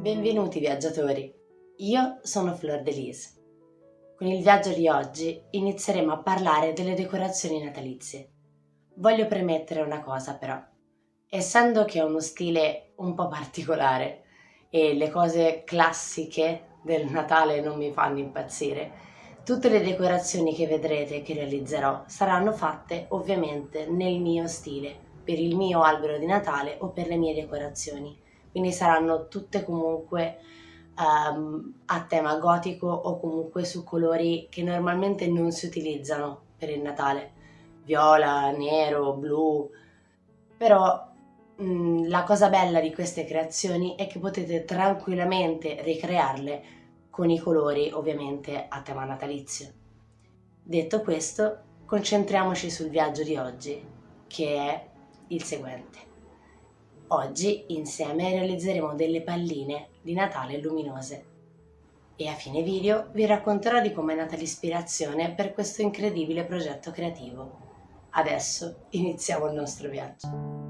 Benvenuti viaggiatori, io sono Flor-de-Lis. Con il viaggio di oggi inizieremo a parlare delle decorazioni natalizie. Voglio premettere una cosa però, essendo che ho uno stile un po' particolare e le cose classiche del Natale non mi fanno impazzire, tutte le decorazioni che vedrete e che realizzerò saranno fatte ovviamente nel mio stile, per il mio albero di Natale o per le mie decorazioni. Quindi saranno tutte comunque a tema gotico o comunque su colori che normalmente non si utilizzano per il Natale, viola, nero, blu, però la cosa bella di queste creazioni è che potete tranquillamente ricrearle con i colori ovviamente a tema natalizio. Detto questo, concentriamoci sul viaggio di oggi, che è il seguente. Oggi insieme realizzeremo delle palline di Natale luminose e a fine video vi racconterò di come è nata l'ispirazione per questo incredibile progetto creativo. Adesso iniziamo il nostro viaggio.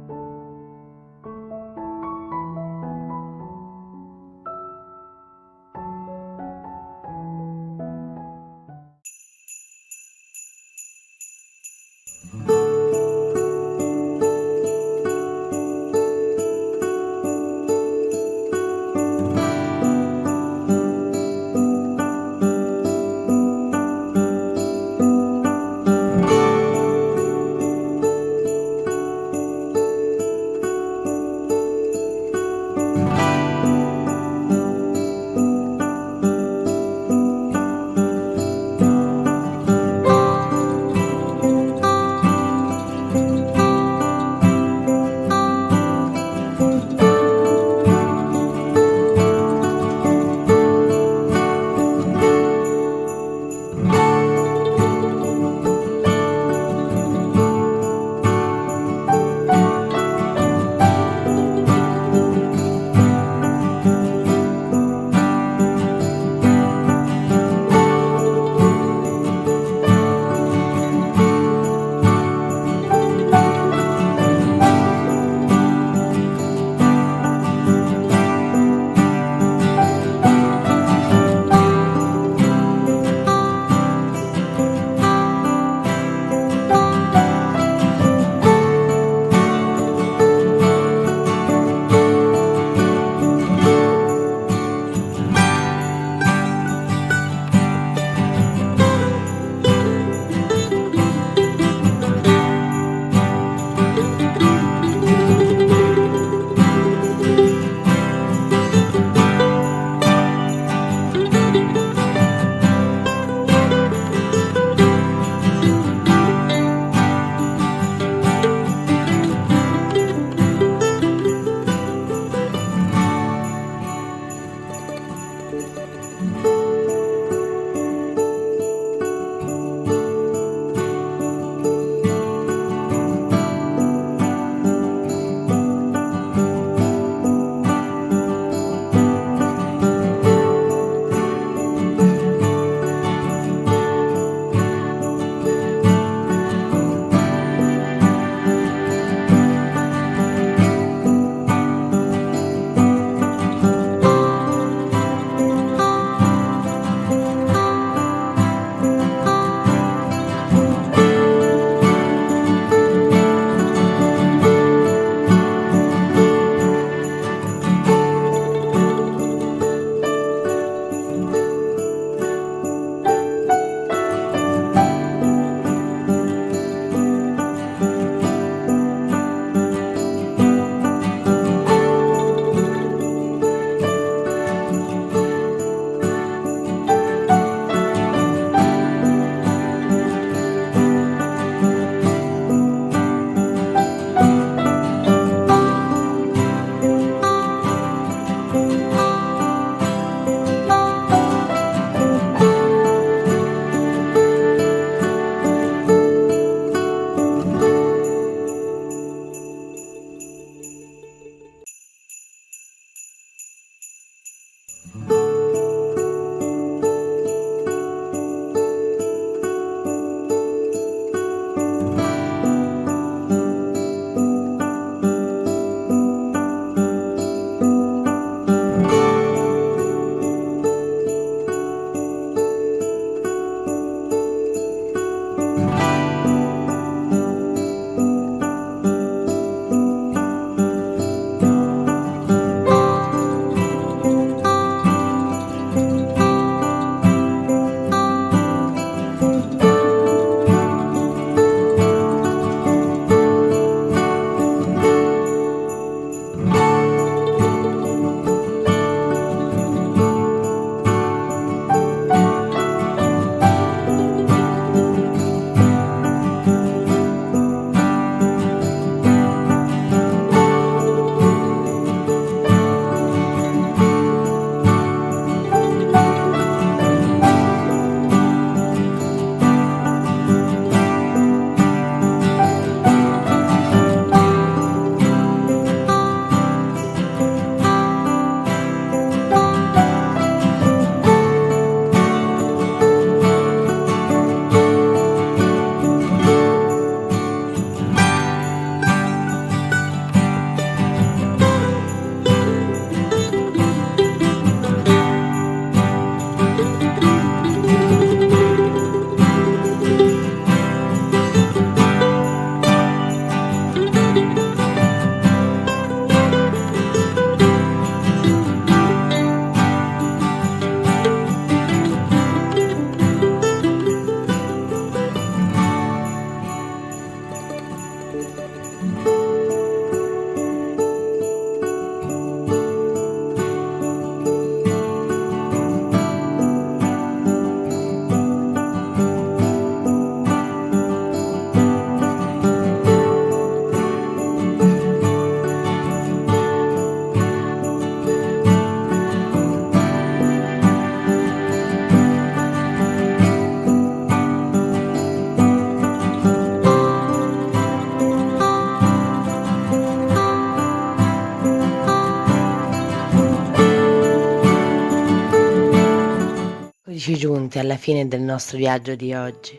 Eccoci giunti alla fine del nostro viaggio di oggi.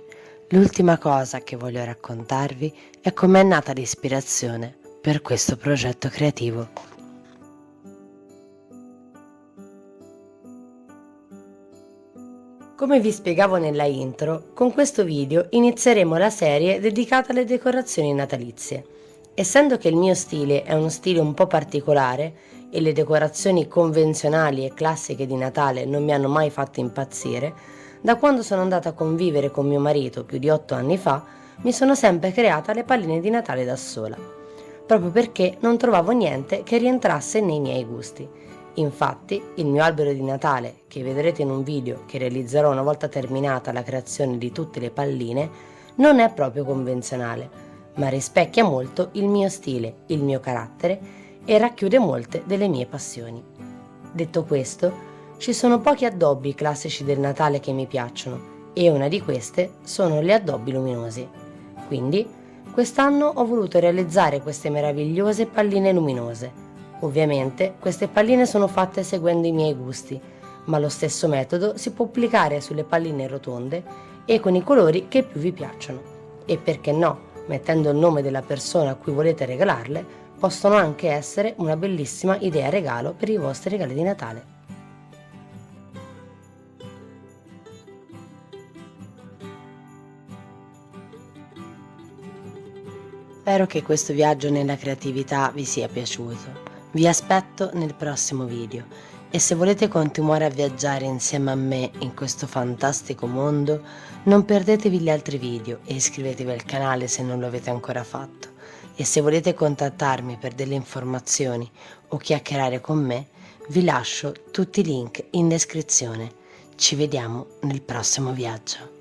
L'ultima cosa che voglio raccontarvi è com'è nata l'ispirazione per questo progetto creativo. Come vi spiegavo nella intro, con questo video inizieremo la serie dedicata alle decorazioni natalizie. Essendo che il mio stile è uno stile un po' particolare e le decorazioni convenzionali e classiche di Natale non mi hanno mai fatto impazzire, da quando sono andata a convivere con mio marito più di 8 anni fa, mi sono sempre creata le palline di Natale da sola, proprio perché non trovavo niente che rientrasse nei miei gusti. Infatti, il mio albero di Natale, che vedrete in un video che realizzerò una volta terminata la creazione di tutte le palline, non è proprio convenzionale, ma rispecchia molto il mio stile, il mio carattere e racchiude molte delle mie passioni. Detto questo, ci sono pochi addobbi classici del Natale che mi piacciono e una di queste sono gli addobbi luminosi. Quindi, quest'anno ho voluto realizzare queste meravigliose palline luminose. Ovviamente queste palline sono fatte seguendo i miei gusti, ma lo stesso metodo si può applicare sulle palline rotonde e con i colori che più vi piacciono. E perché no, mettendo il nome della persona a cui volete regalarle, possono anche essere una bellissima idea regalo per i vostri regali di Natale. Spero che questo viaggio nella creatività vi sia piaciuto. Vi aspetto nel prossimo video e se volete continuare a viaggiare insieme a me in questo fantastico mondo, non perdetevi gli altri video e iscrivetevi al canale se non lo avete ancora fatto. E se volete contattarmi per delle informazioni o chiacchierare con me, vi lascio tutti i link in descrizione. Ci vediamo nel prossimo viaggio.